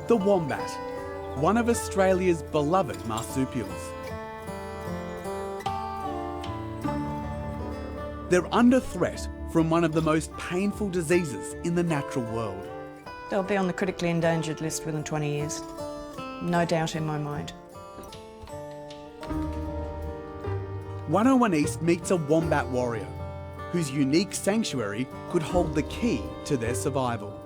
The wombat, one of Australia's beloved marsupials. They're under threat from one of the most painful diseases in the natural world. They'll be on the critically endangered list within 20 years. No doubt in my mind. 101 East meets a wombat warrior whose unique sanctuary could hold the key to their survival.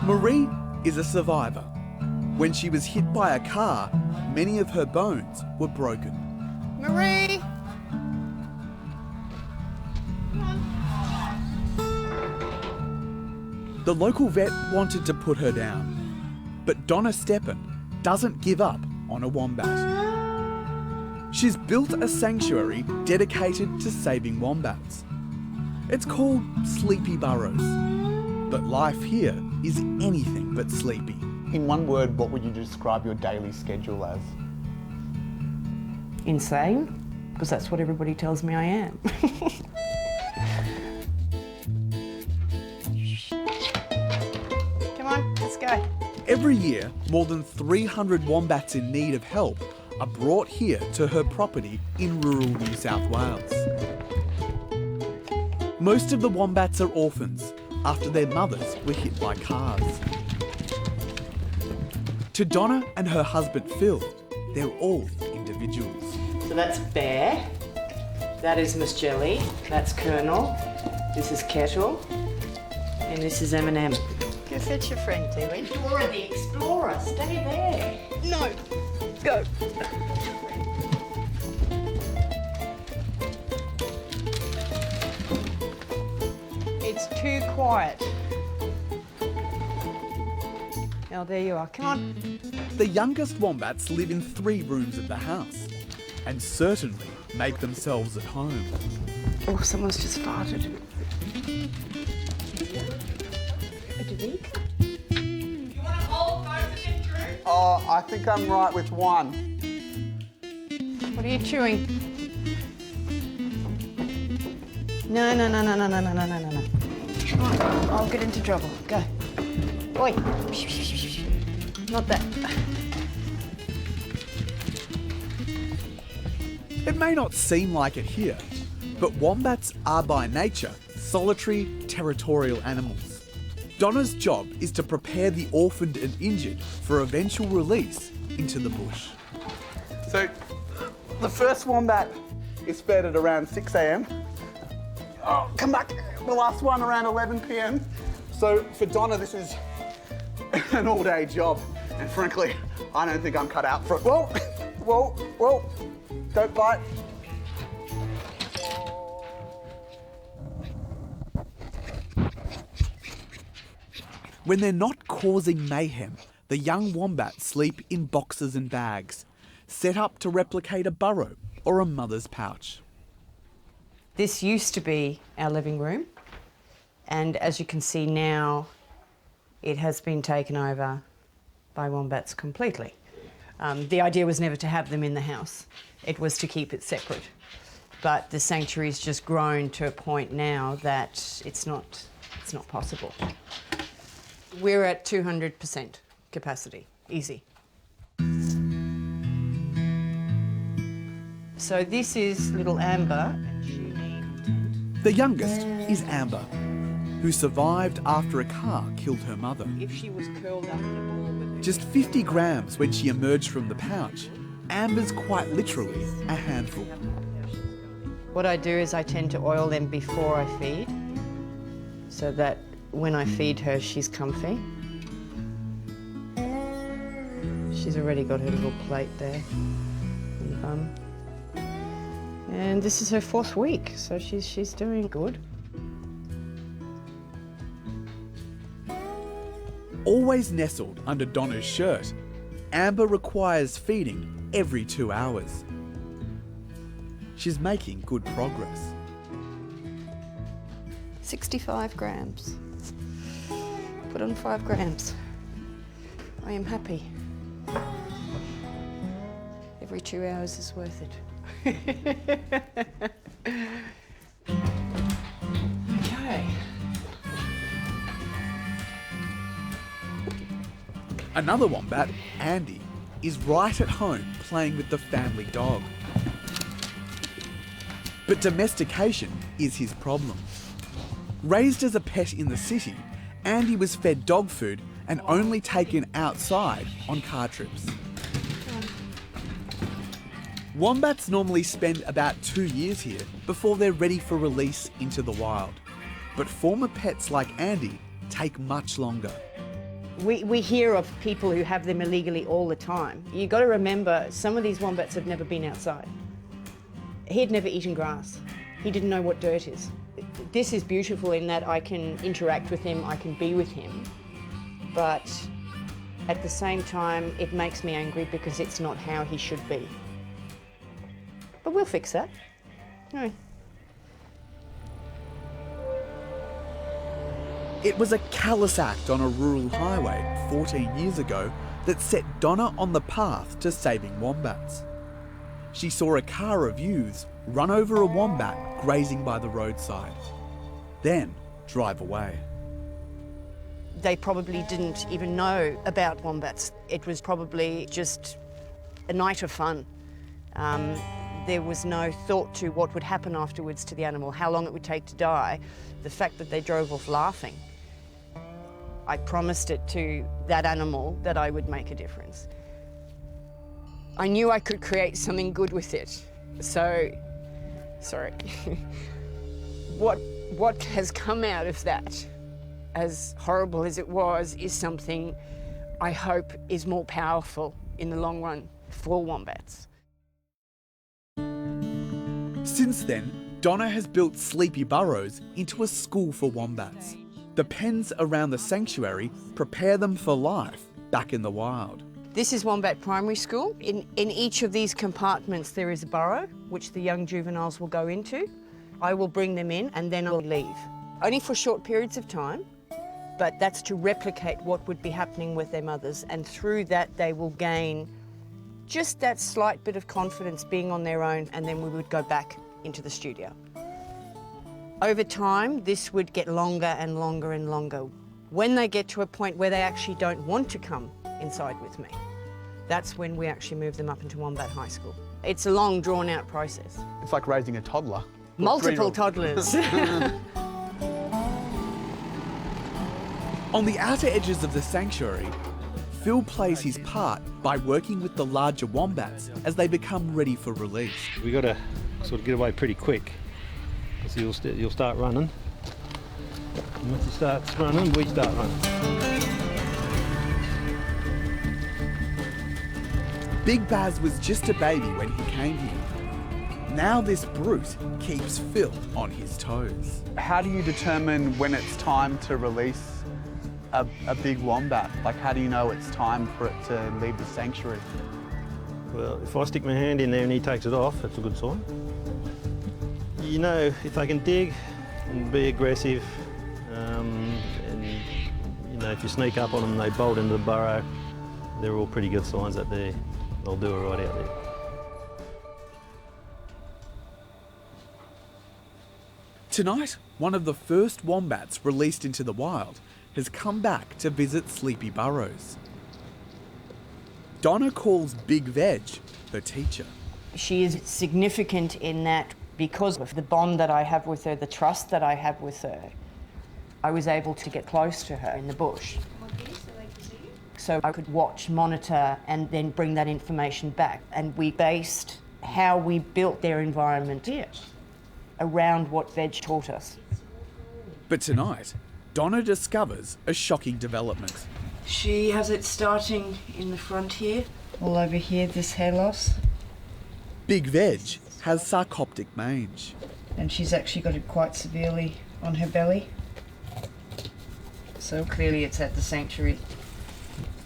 Marie is a survivor. When she was hit by a car, many of her bones were broken. Marie! The local vet wanted to put her down, but Donna Stefan doesn't give up on a wombat. She's built a sanctuary dedicated to saving wombats. It's called Sleepy Burrows, but life here is anything but sleepy. In one word, what would you describe your daily schedule as? Insane, because that's what everybody tells me I am. Come on, let's go. Every year, more than 300 wombats in need of help are brought here to her property in rural New South Wales. Most of the wombats are orphans after their mothers were hit by cars. To Donna and her husband Phil, they're all individuals. So that's Bear, that is Miss Jelly, that's Colonel, this is Kettle, and this is M&M. Go fetch your friend, Tilly. Dora the Explorer, stay there. No, go. It's too quiet. Oh, there you are. Come on. The youngest wombats live in 3 rooms of the house and certainly make themselves at home. Oh, someone's just farted. Oh, I think I'm right with one. What are you chewing? No. Come on. I'll get into trouble. Go. Oi. Not that. It may not seem like it here, but wombats are by nature solitary, territorial animals. Donna's job is to prepare the orphaned and injured for eventual release into the bush. So, the first wombat is fed at around 6 a.m. Oh, come back. The last one around 11 p.m. So, for Donna, this is an all-day job. And frankly, I don't think I'm cut out for it. Whoa. Don't bite. When they're not causing mayhem, the young wombats sleep in boxes and bags, set up to replicate a burrow or a mother's pouch. This used to be our living room, and as you can see now, it has been taken over by wombats completely. The idea was never to have them in the house. It was to keep it separate. But the sanctuary's just grown to a point now that it's not possible. We're at 200% capacity, easy. So this is little Amber. The youngest is Amber, who survived after a car killed her mother. If she was curled up in a ball with her... Just 50 grams when she emerged from the pouch, Amber's quite literally a handful. What I do is I tend to oil them before I feed, so that when I feed her, she's comfy. She's already got her little plate there in the bum. And this is her 4th week, so she's doing good. Always nestled under Donna's shirt, Amber requires feeding every 2 hours. She's making good progress. 65 grams. Put on 5 grams. I am happy. Every 2 hours is worth it. Okay. Another wombat, Andy, is right at home playing with the family dog. But domestication is his problem. Raised as a pet in the city, Andy was fed dog food and only taken outside on car trips. Wombats normally spend about 2 years here before they're ready for release into the wild. But former pets like Andy take much longer. We hear of people who have them illegally all the time. You've got to remember, some of these wombats have never been outside. He'd never eaten grass. He didn't know what dirt is. This is beautiful in that I can interact with him, I can be with him, but at the same time, it makes me angry because it's not how he should be. But we'll fix that. No. It was a callous act on a rural highway 14 years ago that set Donna on the path to saving wombats. She saw a car of youths run over a wombat grazing by the roadside, then drive away. They probably didn't even know about wombats. It was probably just a night of fun. There was no thought to what would happen afterwards to the animal, how long it would take to die. The fact that they drove off laughing. I promised it to that animal that I would make a difference. I knew I could create something good with it. So, sorry. What has come out of that, as horrible as it was, is something I hope is more powerful in the long run for wombats. Since then, Donna has built Sleepy Burrows into a school for wombats. The pens around the sanctuary prepare them for life back in the wild. This is Wombat Primary School. In each of these compartments there is a burrow, which the young juveniles will go into. I will bring them in and then I'll leave. Only for short periods of time, but that's to replicate what would be happening with their mothers, and through that they will gain just that slight bit of confidence being on their own, and then we would go back into the studio. Over time, this would get longer and longer and longer. When they get to a point where they actually don't want to come inside with me, that's when we actually move them up into Wombat High School. It's a long, drawn-out process. It's like raising a toddler. Multiple toddlers. On the outer edges of the sanctuary, Phil plays his part by working with the larger wombats as they become ready for release. We've got to sort of get away pretty quick. So you'll start running. And once he starts running, we start running. Big Baz was just a baby when he came here. Now this brute keeps Phil on his toes. How do you determine when it's time to release a big wombat? Like, how do you know it's time for it to leave the sanctuary? Well, if I stick my hand in there and he takes it off, that's a good sign. You know, if they can dig and be aggressive, and you know, if you sneak up on them and they bolt into the burrow, they're all pretty good signs that they'll do all right out there. Tonight, one of the first wombats released into the wild has come back to visit Sleepy Burrows. Donna calls Big Veg her teacher. She is significant in that because of the bond that I have with her, the trust that I have with her, I was able to get close to her in the bush. So I could watch, monitor, and then bring that information back. And we based how we built their environment here around what Veg taught us. But tonight, Donna discovers a shocking development. She has it starting in the front here. All over here, this hair loss. Big Veg has sarcoptic mange. And she's actually got it quite severely on her belly. So clearly it's at the sanctuary.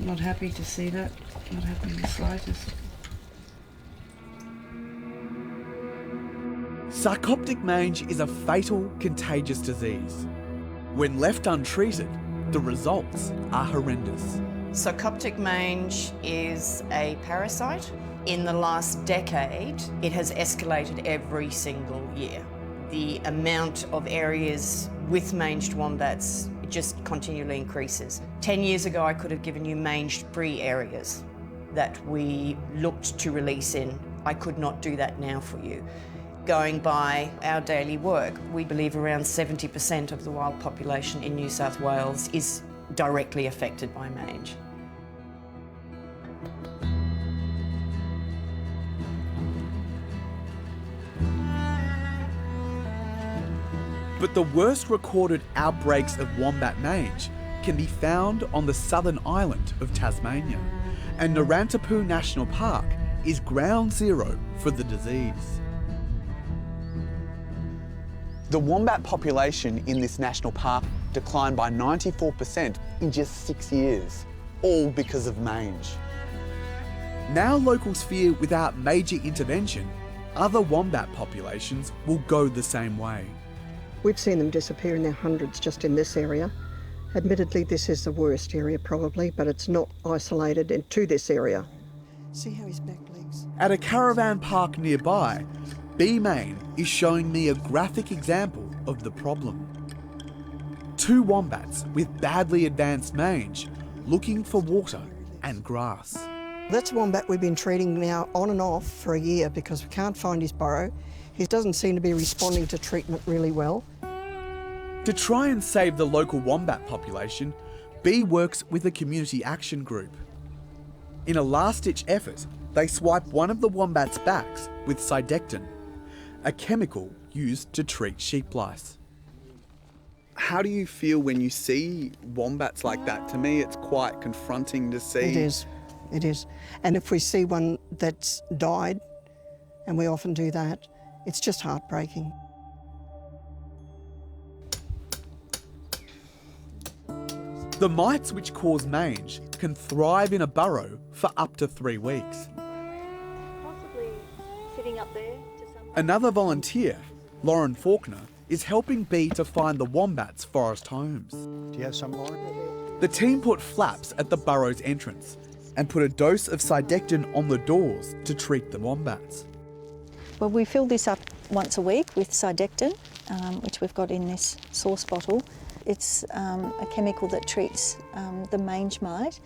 Not happy to see that. Not happy in the slightest. Sarcoptic mange is a fatal, contagious disease. When left untreated, the results are horrendous. Sarcoptic mange is a parasite. In the last decade, it has escalated every single year. The amount of areas with manged wombats just continually increases. 10 years ago, I could have given you manged-free areas that we looked to release in. I could not do that now for you. Going by our daily work, we believe around 70% of the wild population in New South Wales is directly affected by mange. But the worst recorded outbreaks of wombat mange can be found on the southern island of Tasmania, and Narantapoo National Park is ground zero for the disease. The wombat population in this national park declined by 94% in just 6 years, all because of mange. Now locals fear without major intervention, other wombat populations will go the same way. We've seen them disappear in their hundreds just in this area. Admittedly, this is the worst area probably, but it's not isolated into this area. See how his back legs? At a caravan park nearby, Bea Mayne is showing me a graphic example of the problem. 2 wombats with badly advanced mange looking for water and grass. That's a wombat we've been treating now on and off for a year because we can't find his burrow. He doesn't seem to be responding to treatment really well. To try and save the local wombat population, Bea works with a community action group. In a last-ditch effort, they swipe one of the wombats' backs with Cydectine, a chemical used to treat sheep lice. How do you feel when you see wombats like that? To me, it's quite confronting to see. It is. And if we see one that's died, and we often do that, it's just heartbreaking. The mites which cause mange can thrive in a burrow for up to 3 weeks. Possibly sitting up there to some... Another volunteer, Lauren Faulkner, is helping Bea to find the wombats' forest homes. Do you have some, Lauren? The team put flaps at the burrow's entrance and put a dose of Cydectine on the doors to treat the wombats. Well, we fill this up once a week with Cydectine, which we've got in this sauce bottle. It's a chemical that treats the mange mite.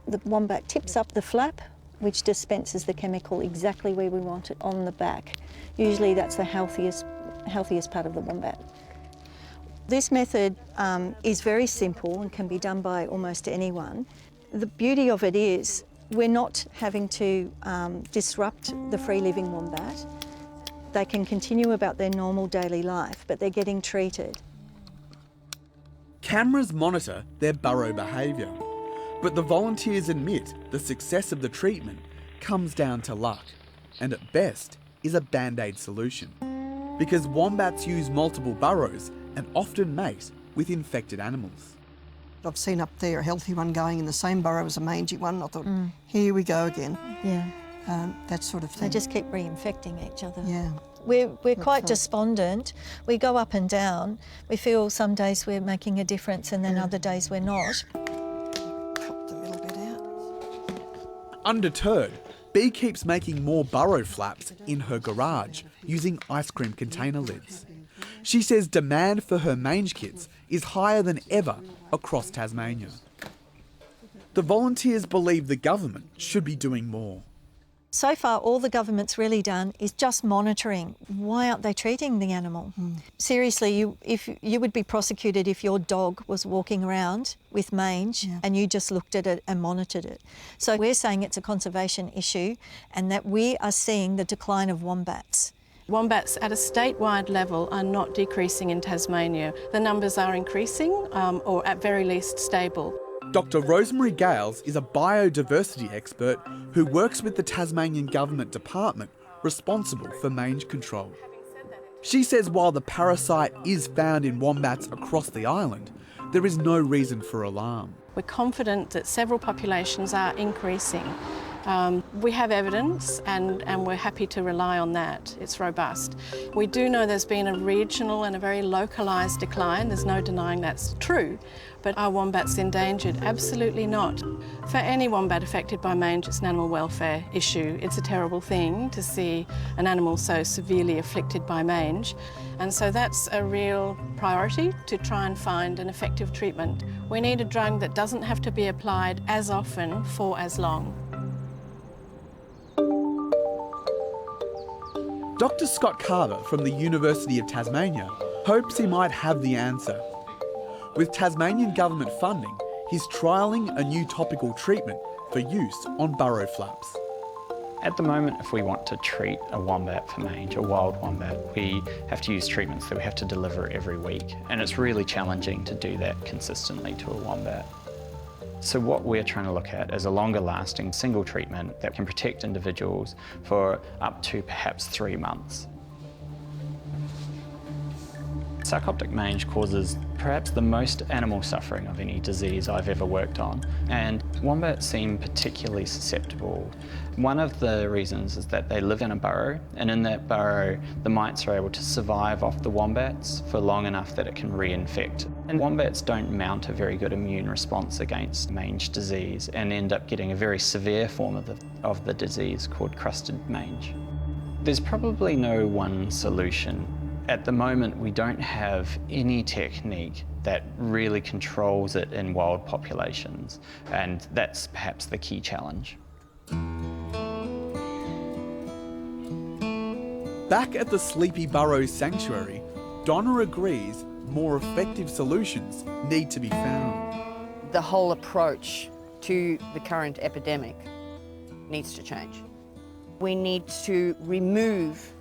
The wombat tips up the flap, which dispenses the chemical exactly where we want it, on the back. Usually that's the healthiest part of the wombat. This method is very simple and can be done by almost anyone. The beauty of it is we're not having to disrupt the free-living wombat. They can continue about their normal daily life, but they're getting treated. Cameras monitor their burrow behaviour, but the volunteers admit the success of the treatment comes down to luck, and at best is a band-aid solution. Because wombats use multiple burrows and often mate with infected animals. I've seen up there a healthy one going in the same burrow as a mangy one. I thought, here we go again. Yeah. That sort of thing. They just keep reinfecting each other. Yeah. We're quite despondent. We go up and down. We feel some days we're making a difference and then other days we're not. Cut the middle bit out. Undeterred, Bea keeps making more burrow flaps in her garage using ice cream container lids. She says demand for her mange kits is higher than ever across Tasmania. The volunteers believe the government should be doing more. So far, all the government's really done is just monitoring. Why aren't they treating the animal? Seriously, you would be prosecuted if your dog was walking around with mange and you just looked at it and monitored it. So we're saying it's a conservation issue and that we are seeing the decline of wombats. Wombats at a statewide level are not decreasing in Tasmania. The numbers are increasing or at very least stable. Dr. Rosemary Gales is a biodiversity expert who works with the Tasmanian Government Department responsible for mange control. She says while the parasite is found in wombats across the island, there is no reason for alarm. We're confident that several populations are increasing We have evidence and we're happy to rely on that. It's robust. We do know there's been a regional and a very localised decline. There's no denying that's true. But are wombats endangered? Absolutely not. For any wombat affected by mange, it's an animal welfare issue. It's a terrible thing to see an animal so severely afflicted by mange. And so that's a real priority, to try and find an effective treatment. We need a drug that doesn't have to be applied as often for as long. Dr. Scott Carter from the University of Tasmania hopes he might have the answer. With Tasmanian government funding, he's trialling a new topical treatment for use on burrow flaps. At the moment, if we want to treat a wombat for mange, a wild wombat, we have to use treatments that we have to deliver every week. And it's really challenging to do that consistently to a wombat. So what we're trying to look at is a longer lasting single treatment that can protect individuals for up to perhaps 3 months. Sarcoptic mange causes perhaps the most animal suffering of any disease I've ever worked on, and wombats seem particularly susceptible. One of the reasons is that they live in a burrow, and in that burrow the mites are able to survive off the wombats for long enough that it can reinfect. And wombats don't mount a very good immune response against mange disease and end up getting a very severe form of the disease called crusted mange. There's probably no one solution. At the moment, we don't have any technique that really controls it in wild populations, and that's perhaps the key challenge. Back at the sleepy Burrows Sanctuary, Donna agrees more effective solutions need to be found. The whole approach to the current epidemic needs to change. We need to remove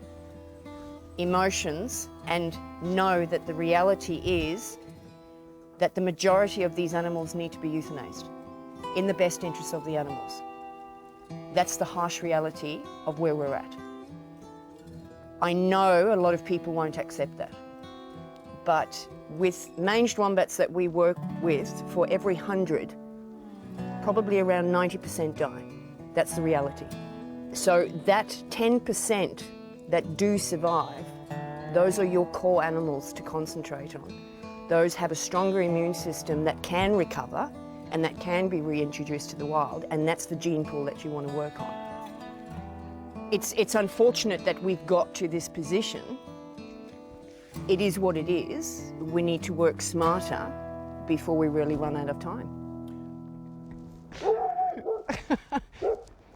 emotions and know that the reality is that the majority of these animals need to be euthanized in the best interest of the animals. That's the harsh reality of where we're at. I know a lot of people won't accept that, but with manged wombats that we work with, for every 100, probably around 90% die. That's the reality. So that 10% that do survive, those are your core animals to concentrate on. Those have a stronger immune system that can recover and that can be reintroduced to the wild, and that's the gene pool that you want to work on. It's unfortunate that we've got to this position. It is what it is. We need to work smarter before we really run out of time.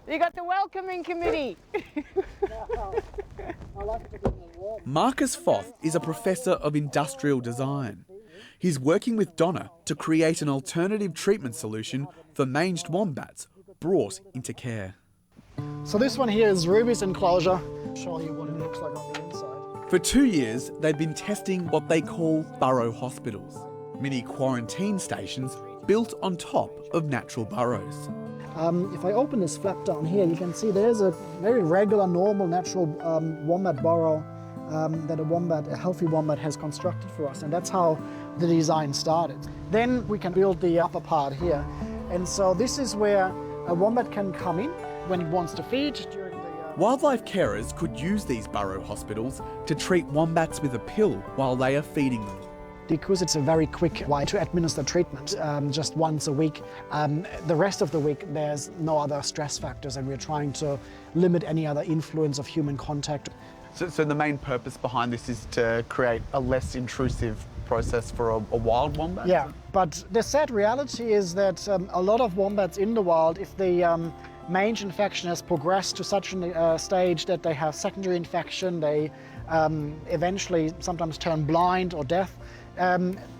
You got the welcoming committee. Marcus Foth is a professor of industrial design. He's working with Donna to create an alternative treatment solution for manged wombats brought into care. So this one here is Ruby's enclosure. I'll show you what it looks like on the inside. For 2 years, they've been testing what they call Burro Hospitals, mini quarantine stations built on top of natural burrows. If I open this flap down here, you can see there's a very regular, normal, natural wombat burrow that a healthy wombat has constructed for us, and that's how the design started. Then we can build the upper part here, and so this is where a wombat can come in when it wants to feed. Wildlife carers could use these burrow hospitals to treat wombats with a pill while they are feeding them. Because it's a very quick way to administer treatment, just once a week. The rest of the week there's no other stress factors, and we're trying to limit any other influence of human contact. So the main purpose behind this is to create a less intrusive process for a wild wombat? Yeah, but the sad reality is that a lot of wombats in the wild, if the mange infection has progressed to such a stage that they have secondary infection, they eventually sometimes turn blind or deaf.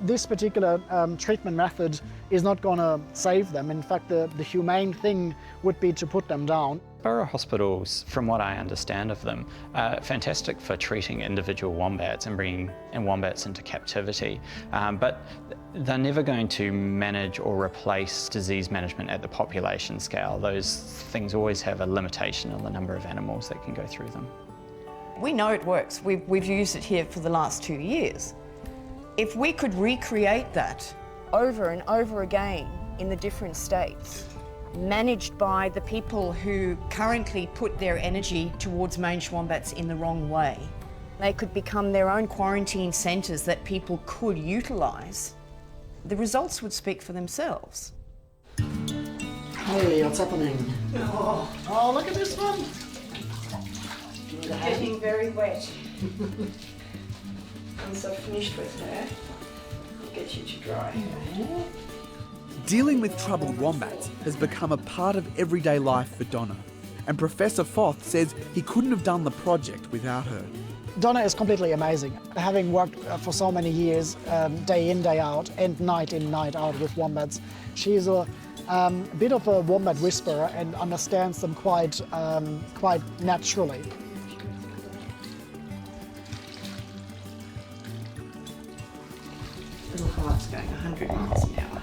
This particular treatment method is not going to save them. In fact, the humane thing would be to put them down. Burro Hospitals, from what I understand of them, are fantastic for treating individual wombats and bringing wombats into captivity, but they're never going to manage or replace disease management at the population scale. Those things always have a limitation on the number of animals that can go through them. We know it works. We've used it here for the last 2 years. If we could recreate that over and over again in the different states, managed by the people who currently put their energy towards mange wombats in the wrong way. They could become their own quarantine centres that people could utilise. The results would speak for themselves. Hey, what's happening? Oh, look at this one. Getting very wet. Once I've finished with her, I'll get you to dry her. Dealing with troubled wombats has become a part of everyday life for Donna, and Professor Foth says he couldn't have done the project without her. Donna is completely amazing. Having worked for so many years, day in, day out, and night in, night out with wombats, she's a bit of a wombat whisperer and understands them quite naturally. Little heart's going 100 miles an hour.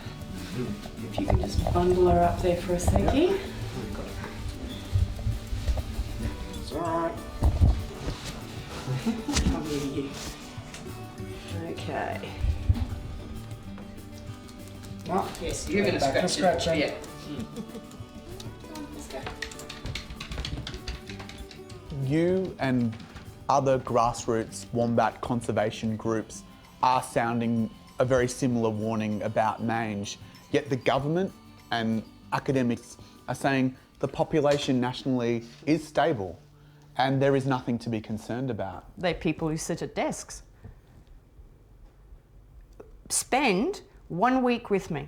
If you can just bundle her up there for a seckie. It's all right. Come here, you. Okay. Oh, yes, you're going to scratch it. Yeah. Let's go. You and other grassroots wombat conservation groups are sounding a very similar warning about mange, yet the government and academics are saying the population nationally is stable and there is nothing to be concerned about. They're people who sit at desks. Spend 1 week with me.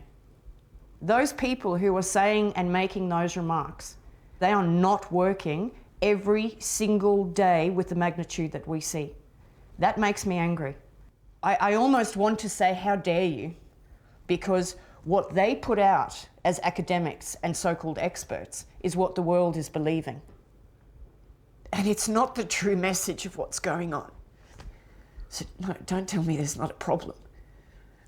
Those people who are saying and making those remarks, they are not working every single day with the magnitude that we see. That makes me angry. I almost want to say, how dare you? Because what they put out as academics and so-called experts is what the world is believing. And it's not the true message of what's going on. So no, don't tell me there's not a problem.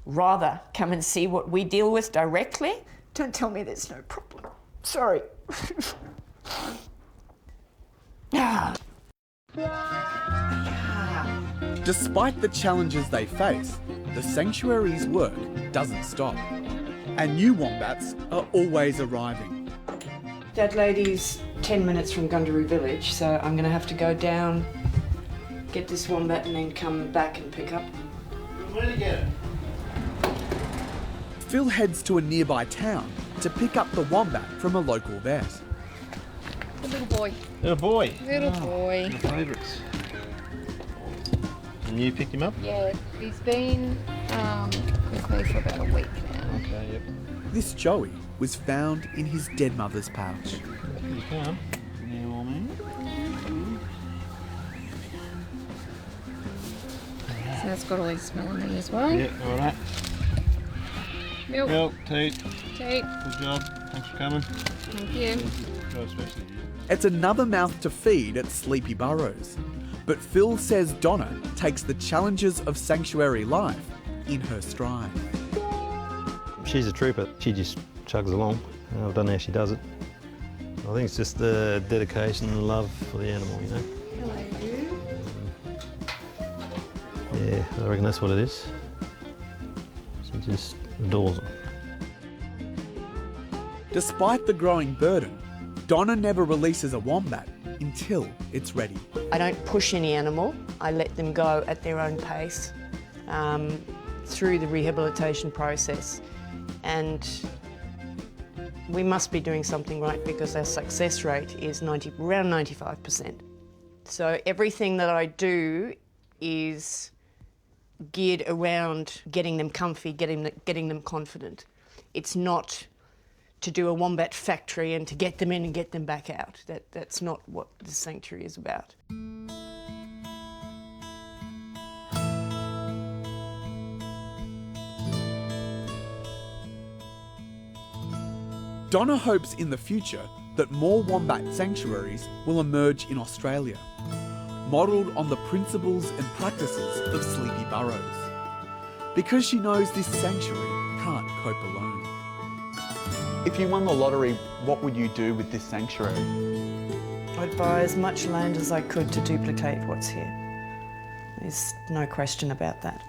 Rather, come and see what we deal with directly. Don't tell me there's no problem. Sorry. Despite the challenges they face, the sanctuary's work doesn't stop. And new wombats are always arriving. That lady's 10 minutes from Gundaroo village, so I'm going to have to go down, get this wombat and then come back and pick up. Where'd you get it? Phil heads to a nearby town to pick up the wombat from a local vet. The little boy. Little boy. Little boy. My favourites. And you picked him up? Yeah, he's been with me for about a week now. Okay, yep. This Joey was found in his dead mother's pouch. Here you come. You want me? So that's got all his smell in there as well. Yep, alright. Milk. Milk, teat. Tea. Good job. Thanks for coming. Thank you. Especially you. It's another mouth to feed at Sleepy Burrows. But Phil says Donna takes the challenges of sanctuary life in her stride. She's a trooper. She just chugs along. I don't know how she does it. I think it's just the dedication and love for the animal, you know. Yeah, I reckon that's what it is. She just adores them. Despite the growing burden, Donna never releases a wombat until it's ready. I don't push any animal. I let them go at their own pace through the rehabilitation process. And we must be doing something right because our success rate is around 95%. So everything that I do is geared around getting them comfy, getting them confident. It's not to do a wombat factory and to get them in and get them back out. That's not what the sanctuary is about. Donna hopes in the future that more wombat sanctuaries will emerge in Australia, modelled on the principles and practices of Sleepy Burrows, because she knows this sanctuary can't cope alone. If you won the lottery, what would you do with this sanctuary? I'd buy as much land as I could to duplicate what's here. There's no question about that.